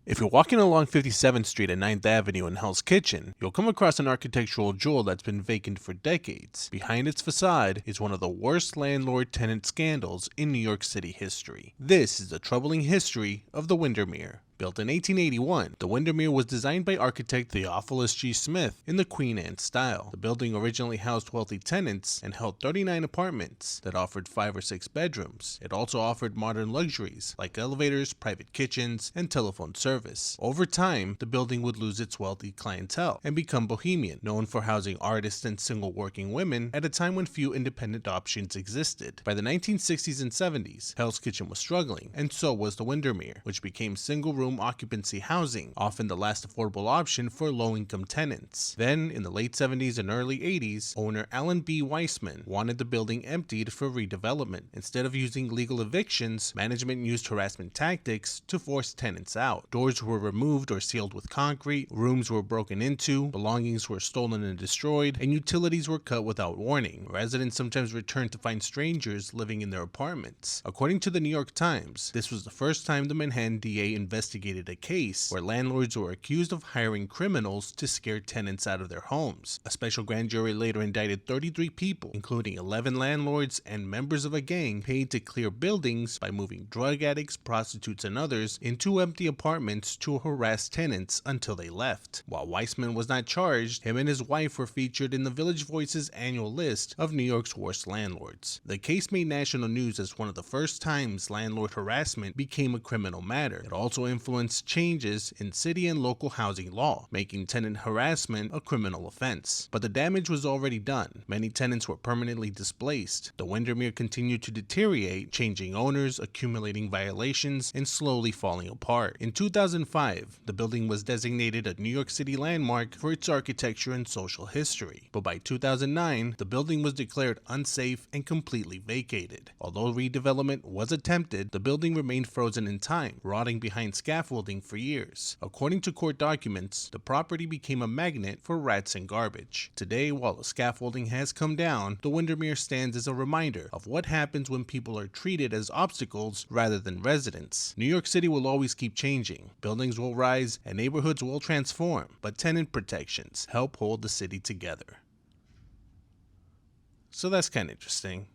If you're walking along 57th Street and 9th Avenue in Hell's Kitchen, you'll come across an architectural jewel that's been vacant for decades. Behind its facade is one of the worst landlord-tenant scandals in New York City history. This is the troubling history of the Windermere. Built in 1881, the Windermere was designed by architect Theophilus G. Smith in the Queen Anne style. The building originally housed wealthy tenants and held 39 apartments that offered 5 or 6 bedrooms. It also offered modern luxuries like elevators, private kitchens, and telephone service. Over time, the building would lose its wealthy clientele and become bohemian, known for housing artists and single working women at a time when few independent options existed. By the 1960s and 70s, Hell's Kitchen was struggling, and so was the Windermere, which became single-room occupancy housing, often the last affordable option for low-income tenants. Then, in the late 70s and early 80s, owner Alan B. Weissman wanted the building emptied for redevelopment. Instead of using legal evictions, management used harassment tactics to force tenants out. Doors were removed or sealed with concrete, rooms were broken into, belongings were stolen and destroyed, and utilities were cut without warning. Residents sometimes returned to find strangers living in their apartments. According to the New York Times, this was the first time the Manhattan DA investigated a case where landlords were accused of hiring criminals to scare tenants out of their homes. A special grand jury later indicted 33 people, including 11 landlords and members of a gang paid to clear buildings by moving drug addicts, prostitutes, and others into empty apartments to harass tenants until they left. While Weissman was not charged, him and his wife were featured in the Village Voice's annual list of New York's worst landlords. The case made national news as one of the first times landlord harassment became a criminal matter. It also influenced changes in city and local housing law, making tenant harassment a criminal offense. But the damage was already done. Many tenants were permanently displaced. The Windermere continued to deteriorate, changing owners, accumulating violations, and slowly falling apart. In 2005, the building was designated a New York City landmark for its architecture and social history. But by 2009, the building was declared unsafe and completely vacated. Although redevelopment was attempted, the building remained frozen in time, rotting behind scaffolding for years. According to court documents, the property became a magnet for rats and garbage. Today, while the scaffolding has come down, the Windermere stands as a reminder of what happens when people are treated as obstacles rather than residents. New York City will always keep changing. Buildings will rise and neighborhoods will transform, but tenant protections help hold the city together. So that's kind of interesting.